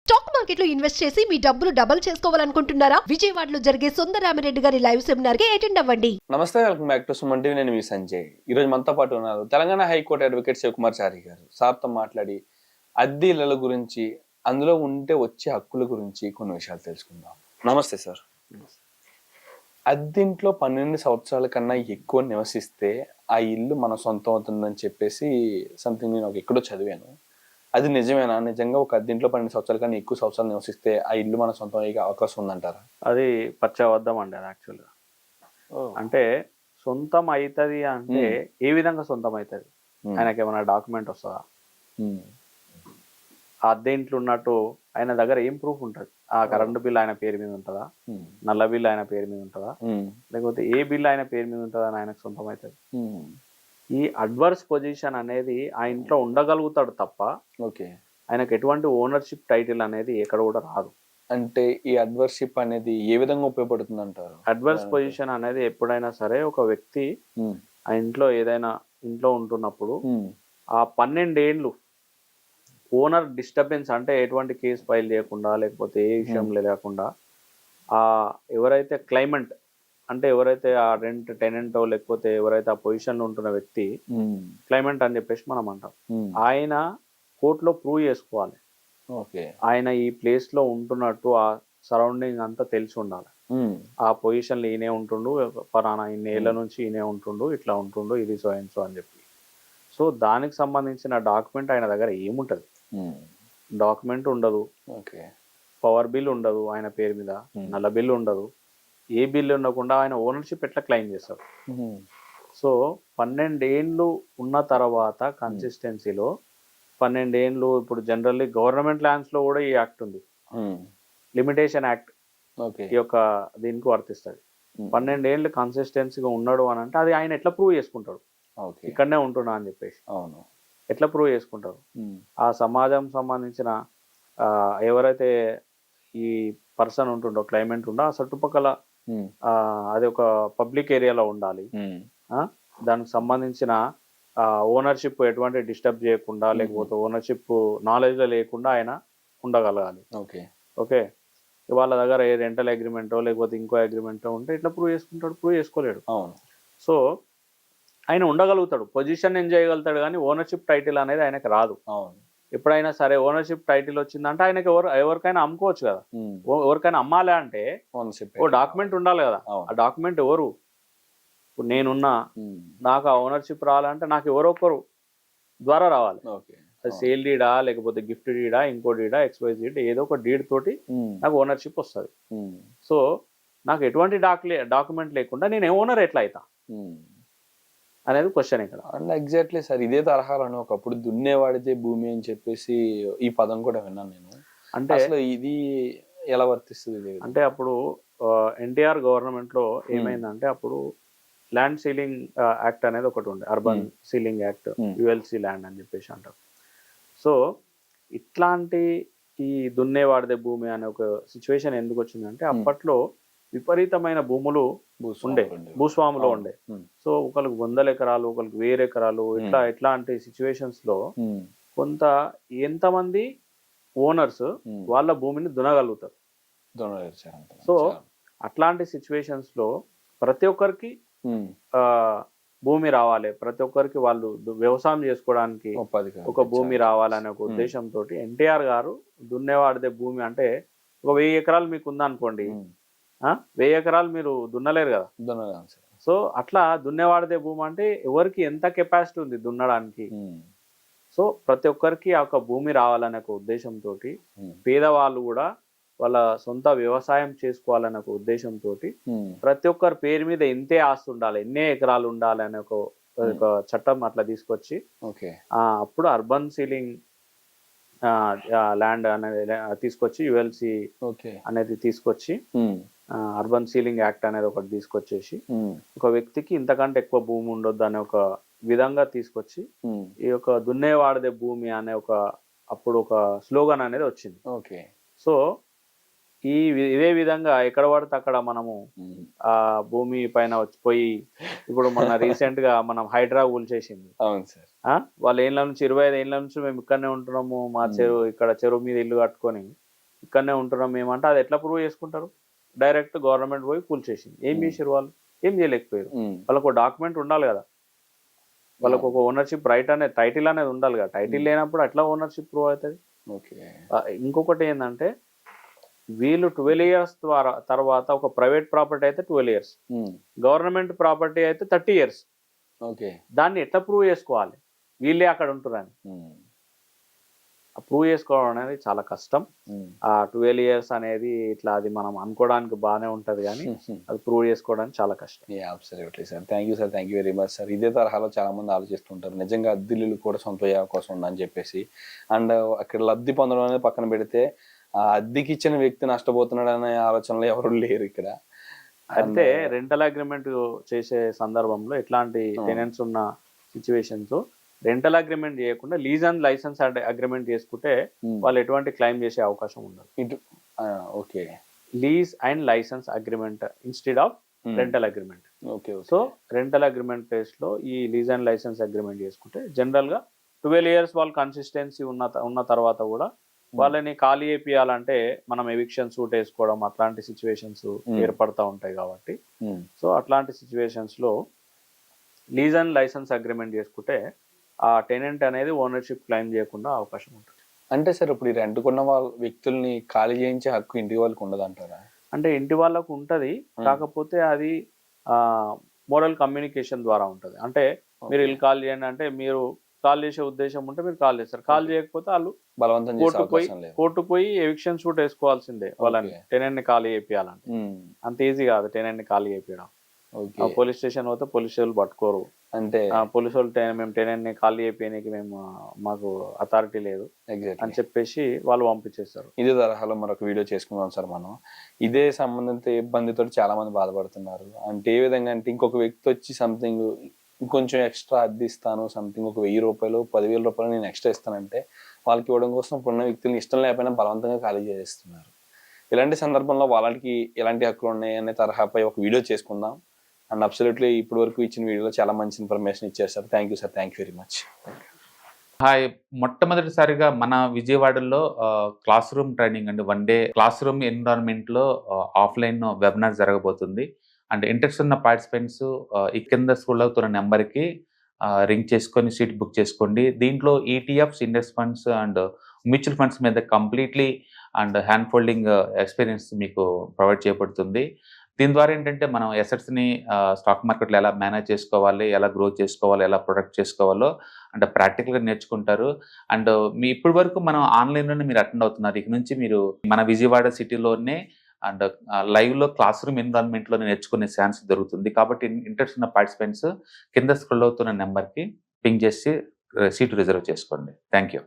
Stock market లో invest చేసి మీ డబ్బులు డబుల్ చేసుకోవాలనుకుంటున్నారా? విజయవాడలో జరిగే సుందరరామిరెడ్డి గారి లైవ్ సెమినార్ కి అటెండ్ అవ్వండి. నమస్తే, welcome back to Suman TV. నేను మీ సంజయ్. ఈ రోజు మనతో పాటు ఉన్నారు తెలంగాణ హైకోర్టు అడ్వకేట్ శివకుమార్ చారి గారు. సార్తో మాట్లాడి అద్దె ఇళ్ల గురించి, అందులో ఉంటే వచ్చే హక్కుల గురించి కొన్ని విషయాలు తెలుసుకుందాం. నమస్తే సార్. అద్దెంట్లో 12 సంవత్సరాల కన్నా ఎక్కువ నివసిస్తే ఆ ఇల్లు మన సొంతం అవుతుందని చెప్పేసి సంథింగ్ నేను ఎక్కడో చదివాను. అది నిజమేనా? నిజంగా ఒక అద్దెంట్లో 12 సంవత్సరాల కన్నా ఎక్కువ సంవత్సరాలు నివసిస్తే ఆ ఇల్లు మన సొంతం అయ్యే అవకాశం ఉందంటారా? అది పచ్చబద్ధం అండి. అది యాక్చువల్గా అంటే సొంతం అవుతుంది అంటే ఏ విధంగా సొంతం అవుతుంది? ఆయనకి ఏమైనా డాక్యుమెంట్ వస్తుందా? ఆ అద్దె ఇంట్లో ఉన్నట్టు ఆయన దగ్గర ఏం ప్రూఫ్ ఉంటుంది? ఆ కరెంటు బిల్ ఆయన పేరు మీద ఉంటుందా? నల్ల బిల్ ఆయన పేరు మీద ఉంటుందా? లేకపోతే ఏ బిల్ ఆయన పేరు మీద ఉంటుందా అని ఆయనకు సొంతం అవుతుంది? ఈ అడ్వర్స్ పొజిషన్ అనేది ఆ ఇంట్లో ఉండగలుగుతాడు తప్ప ఆయనకు ఎటువంటి ఓనర్షిప్ టైటిల్ అనేది ఎక్కడ కూడా రాదు. అంటే ఈ అడ్వర్షిప్ అనేది ఏ విధంగా ఉపయోగపడుతుంది అంటారు? అడ్వర్స్ పొజిషన్ అనేది ఎప్పుడైనా సరే ఒక వ్యక్తి ఆ ఇంట్లో ఏదైనా ఇంట్లో ఉంటున్నప్పుడు ఆ 12 ఏళ్ళు ఓనర్ డిస్టర్బెన్స్ అంటే ఎటువంటి కేసు ఫైల్ చేయకుండా లేకపోతే ఏ విషయంలో లేకుండా ఆ ఎవరైతే క్లైమెంట్ అంటే ఎవరైతే ఆ రెంట్ టెనెంటో లేకపోతే ఎవరైతే ఆ పొజిషన్లో ఉంటున్న వ్యక్తి క్లైమెంట్ అని చెప్పేసి మనం అంటాం. ఆయన కోర్టులో ప్రూవ్ చేసుకోవాలి ఆయన ఈ ప్లేస్లో ఉంటున్నట్టు, ఆ సరౌండింగ్ అంతా తెలిసి ఉండాలి. ఆ పొజిషన్లో ఈయనే ఉంటుండు, పలానా ఇన్నేళ్ల నుంచి ఈయనే ఉంటుండు, ఇట్లా ఉంటుండు, ఇది సో అండ్ సో అని చెప్పి. సో దానికి సంబంధించిన డాక్యుమెంట్ ఆయన దగ్గర ఏముంటుంది? డాక్యుమెంట్ ఉండదు, పవర్ బిల్ ఉండదు ఆయన పేరు మీద, నల్ల బిల్ ఉండదు, ఏ బిల్ ఉండకుండా ఆయన ఓనర్షిప్ ఎట్లా క్లెయిమ్ చేస్తారు? సో 12 ఏళ్ళు ఉన్న తర్వాత కన్సిస్టెన్సీలో 12 ఏళ్ళు ఇప్పుడు జనరల్లీ గవర్నమెంట్ ల్యాండ్స్ లో కూడా ఈ యాక్ట్ ఉంది, లిమిటేషన్ యాక్ట్ ఈ యొక్క దీనికి వర్తిస్తుంది. 12 ఏళ్ళు కన్సిస్టెన్సీగా ఉన్నాడు అని అంటే అది ఆయన ఎట్లా ప్రూవ్ చేసుకుంటాడు? ఇక్కడనే ఉంటున్నా అని చెప్పేసి ఎట్లా ప్రూవ్ చేసుకుంటారు? ఆ సమాజం సంబంధించిన ఎవరైతే ఈ పర్సన్ ఉంటుండో, క్లైమెంట్ ఉండో, ఆ చుట్టుపక్కల అది ఒక పబ్లిక్ ఏరియాలో ఉండాలి. దానికి సంబంధించిన ఓనర్షిప్ ఎటువంటి డిస్టర్బ్ చేయకుండా లేకపోతే ఓనర్షిప్ నాలెడ్జ్లో లేకుండా ఆయన ఉండగలగాలి. ఓకే, వాళ్ళ దగ్గర ఏ రెంటల్ అగ్రిమెంటో లేకపోతే ఇంకో అగ్రిమెంటో ఉంటే ఇట్లా ప్రూవ్ చేసుకుంటాడు? ప్రూవ్ చేసుకోలేడు. సో ఆయన ఉండగలుగుతాడు, పొజిషన్ ఏం చేయగలుగుతాడు, కానీ ఓనర్షిప్ టైటిల్ అనేది ఆయనకు రాదు. ఎప్పుడైనా సరే ఓనర్షిప్ టైటిల్ వచ్చిందంటే ఆయనకి ఎవరికైనా అమ్ముకోవచ్చు కదా. ఎవరికైనా అమ్మాలి అంటే ఓ డాక్యుమెంట్ ఉండాలి కదా. ఆ డాక్యుమెంట్ ఎవరు? ఇప్పుడు నేనున్నా, నాకు ఆ ఓనర్షిప్ రావాలంటే నాకు ఎవరో ఒకరు ద్వారా రావాలి. అది సేల్ డీడా లేకపోతే గిఫ్ట్ డీడా, ఇంకో డీడా, ఎక్స్వైజ్ డీడ్, ఏదో ఒక డీడ్ తోటి నాకు ఓనర్షిప్ వస్తుంది. సో నాకు ఎటువంటి డాక్యుమెంట్ లేకుండా నేను ఓనర్ ఎట్లా అవుతా అనేది క్వశ్చన్ ఇక్కడ. ఎగ్జాక్ట్లీ సార్, ఇదే తరహాలో ఒకప్పుడు దున్నేవాడితే భూమి అని చెప్పేసి ఈ పదం కూడా విన్నాను నేను. అంటే అసలు ఇది ఎలా వర్తిస్తుంది అంటే అప్పుడు ఎన్టీఆర్ గవర్నమెంట్ లో ఏమైందంటే అప్పుడు ల్యాండ్ సీలింగ్ యాక్ట్ అనేది ఒకటి ఉండే, urban ceiling act, ULC land అని చెప్పేసి అంటారు. సో ఇట్లాంటి ఈ దున్నేవాడిదే భూమి అనే ఒక సిచ్యువేషన్ ఎందుకు వచ్చిందంటే అప్పట్లో విపరీతమైన భూములు ఉండే, భూస్వాములో ఉండే. సో ఒకరికి 100 ఎకరాలు, ఒకరికి 1000 ఎకరాలు, ఇట్లాంటి సిచ్యువేషన్స్ లో కొంత ఎంతమంది ఓనర్స్ వాళ్ళ భూమిని దునగలుగుతారు. సో అట్లాంటి సిచ్యువేషన్స్ లో ప్రతి ఒక్కరికి భూమి రావాలి, ప్రతి ఒక్కరికి వాళ్ళు వ్యవసాయం చేసుకోవడానికి ఒక భూమి రావాలనే ఒక ఉద్దేశంతో ఎన్టీఆర్ గారు దున్నేవాడిదే భూమి అంటే ఒక 1000 ఎకరాలు మీకు ఉందనుకోండి, 1000 ఎకరాలు మీరు దున్నలేరు కదా. సో అట్లా దున్నేవాడిదే భూమి అంటే ఎవరికి ఎంత కెపాసిటీ ఉంది దున్నడానికి. సో ప్రతి ఒక్కరికి ఆ ఒక భూమి రావాలనే ఒక ఉద్దేశంతో పేదవాళ్ళు కూడా వాళ్ళ సొంత వ్యవసాయం చేసుకోవాలనే ఒక ఉద్దేశంతో ప్రతి ఒక్కరి పేరు మీద ఇంతే ఆస్తి ఉండాలి, ఎన్నే ఎకరాలు ఉండాలి అనే ఒక చట్టం అట్లా తీసుకొచ్చి అప్పుడు అర్బన్ సీలింగ్ ల్యాండ్ అనేది తీసుకొచ్చి యుఎల్సి అనేది తీసుకొచ్చి అర్బన్ సీలింగ్ యాక్ట్ అనేది ఒకటి తీసుకొచ్చేసి ఒక వ్యక్తికి ఇంతకంటే ఎక్కువ భూమి ఉండొద్దు అనే ఒక విధంగా తీసుకొచ్చి ఈ యొక్క దున్నేవాడిదే భూమి అనే అప్పుడు ఒక స్లోగన్ అనేది వచ్చింది. సో ఇదే విధంగా ఎక్కడ పడితే అక్కడ మనము ఆ భూమి పైన వచ్చిపోయి ఇప్పుడు మన రీసెంట్ గా మనం హైడ్రా కూల్చేసింది. వాళ్ళ ఏళ్ళ నుంచి 25 ఏళ్ళ నుంచి మేము ఇక్కడనే ఉంటున్నాము, మా ఇక్కడ చెరువు మీద ఇల్లు కట్టుకొని ఇక్కడనే ఉంటున్నాం మేమంటే అది ఎట్లా ప్రూవ్ చేసుకుంటారు? డైరెక్ట్ గవర్నమెంట్ పోయి కూల్చేసింది. ఏం చేసారు వాళ్ళు? ఏం చేయలేకపోయారు. వాళ్ళకు ఒక డాక్యుమెంట్ ఉండాలి కదా, వాళ్ళకు ఒక ఓనర్షిప్ రైట్ అనేది టైటిల్ అనేది ఉండాలి కదా. టైటిల్ లేనప్పుడు ఎట్లా ఓనర్షిప్ ప్రూవ్ అవుతుంది? ఇంకొకటి ఏంటంటే వీళ్ళు 12 years తర్వాత ఒక ప్రైవేట్ ప్రాపర్టీ అయితే 12 years, గవర్నమెంట్ ప్రాపర్టీ అయితే 30 years. దాన్ని ఎట్లా ప్రూవ్ చేసుకోవాలి? వీళ్ళే అక్కడ ఉంటున్నారని ప్రూవ్ చేసుకోవడం అనేది చాలా కష్టం. ఆ 12 years అనేది ఇట్లా అది మనం అనుకోవడానికి బాగానే ఉంటది కానీ అది ప్రూవ్ చేసుకోవడానికి చాలా కష్టం. Absolutely sir. Thank you very much sir. ఇదే తరహాలో చాలా మంది ఆలోచిస్తుంటారు నిజంగా అద్దెలు కూడా సొంత అవకాశం ఉందని చెప్పేసి. అండ్ అక్కడ లబ్ధి పొందడం అనేది పక్కన పెడితే ఆ అద్దెకి ఇచ్చిన వ్యక్తి నష్టపోతున్నాడు అనే ఆలోచనలు ఎవరు లేరు ఇక్కడ. అయితే రెంటల్ అగ్రిమెంట్ చేసే సందర్భంలో ఎట్లాంటి టెనెంట్స్ ఉన్న సిచ్యువేషన్స్ రెంటల్ అగ్రిమెంట్ చేయకుండా లీజ్ అండ్ లైసెన్స్ అగ్రిమెంట్ చేసుకుంటే వాళ్ళు ఎటువంటి క్లెయిమ్ చేసే అవకాశం ఉండదు. Lease and license agreement instead of rental agreement. So rental agreement place లో ఈ లీజ్ అండ్ లైసెన్స్ అగ్రిమెంట్ చేసుకుంటే జనరల్ గా 12 years వాళ్ళు కన్సిస్టెన్సీ ఉన్న తర్వాత కూడా వాళ్ళని ఖాళీ చేయాలంటే మనం ఎవిక్షన్ సూట్ వేసుకోవడం అట్లాంటి సిచ్యువేషన్స్ ఏర్పడతా ఉంటాయి కాబట్టి సో అట్లాంటి సిచ్యువేషన్స్ లో లీజ్ అండ్ లైసెన్స్ అగ్రిమెంట్ చేసుకుంటే ఆ టెనెంట్ అనేది ఓనర్షిప్ క్లెయిమ్ చేయకుండా అవకాశం ఉంటుంది. అంటే సార్ ఇప్పుడు రెంట్ కొన్న వాళ్ళ వ్యక్తుల్ని ఖాళీ చేయించే హక్కు ఇంటి వాళ్ళకి ఉండదు అంటారా? అంటే ఇంటి వాళ్ళకు ఉంటది, కాకపోతే అది మోరల్ కమ్యూనికేషన్ ద్వారా ఉంటది. అంటే మీరు ఇల్లు కాల్ చేయండి అంటే మీరు కాల్ చేసే ఉద్దేశం ఉంటే మీరు కాల్ చేస్తారు, కాల్ చేయకపోతే వాళ్ళు బలవంతం కోర్టు పోయి ఎవిక్షన్ షూట్ వేసుకోవాల్సిందే వాళ్ళని టెనెంట్ ని ఖాళీ చేయాలంటే. అంత ఈజీ కాదు టెనెంట్ ని ఖాళీ చేయడం. పోలీస్ స్టేషన్ పోతే పోలీసు వాళ్ళు పట్టుకోరు, అంటే పోలీసు వాళ్ళు మేము టెనెంట్ ని ఖాళీ చేయడానికి మాకు అథారిటీ లేదు అని చెప్పేసి వాళ్ళు పంపించేస్తారు. ఇదే తరహాలో మరొక వీడియో చేసుకుందాం సార్. మనం ఇదే సంబంధిత ఇబ్బందితో చాలా మంది బాధపడుతున్నారు. అంటే ఏ విధంగా అంటే ఇంకొక వ్యక్తి వచ్చి సంథింగ్ ఇంకొంచెం ఎక్స్ట్రా అద్దె ఇస్తాను, సంథింగ్ ఒక 1000 రూపాయలు 10,000 రూపాయలు నేను ఎక్స్ట్రా ఇస్తానంటే వాళ్ళకి ఇవ్వడం కోసం ఇప్పుడున్న వ్యక్తులను ఇష్టం లేకపోయినా బలవంతంగా ఖాళీ చేస్తున్నారు. ఇలాంటి సందర్భంలో వాళ్ళకి ఎలాంటి హక్కులు ఉన్నాయి అనే తరహాపై ఒక వీడియో చేసుకుందాం. అండ్ అబ్సల్యూట్లీ ఇప్పటి వరకు ఇచ్చిన వీడియోలో చాలా మంచి ఇన్ఫర్మేషన్ ఇచ్చారు sir. Thank you sir. Thank you very much. Hi, మొట్టమొదటిసారిగా మన విజయవాడలో క్లాస్ రూమ్ ట్రైనింగ్ అండి, 1 day క్లాస్ రూమ్ ఎన్విరాన్మెంట్ లో ఆఫ్లైన్ వెబినార్ జరగబోతుంది. అండ్ ఇంట్రెస్ట్ ఉన్న పార్టిసిపెంట్స్ ఈ కింద స్క్రోల్ అవుతున్న నెంబర్కి రింగ్ చేసుకొని సీట్ బుక్ చేసుకోండి. దీంట్లో ETFs, index funds and mutual funds మీద completely and hand folding experience మీకు ప్రొవైడ్ చేయబడుతుంది. దీని ద్వారా ఏంటంటే మనం ఎసెట్స్ని స్టాక్ మార్కెట్లో ఎలా మేనేజ్ చేసుకోవాలి, ఎలా గ్రో చేసుకోవాలి, ఎలా ప్రొడక్ట్ చేసుకోవాలో అంటే ప్రాక్టికల్గా నేర్చుకుంటారు. అండ్ మీ ఇప్పటి వరకు మనం ఆన్లైన్లోనే మీరు అటెండ్ అవుతున్నారు. ఇక నుంచి మీరు మన విజయవాడ సిటీలోనే అండ్ లైవ్లో క్లాస్ రూమ్ ఎన్విరాన్మెంట్లో నేర్చుకునే ఛాన్స్ దొరుకుతుంది. కాబట్టి ఇంట్రెస్ట్ ఉన్న పార్టిసిపెంట్స్ కింద స్క్రోల్ అవుతున్న నెంబర్కి పింగ్ చేసి సీటు రిజర్వ్ చేసుకోండి. Thank you.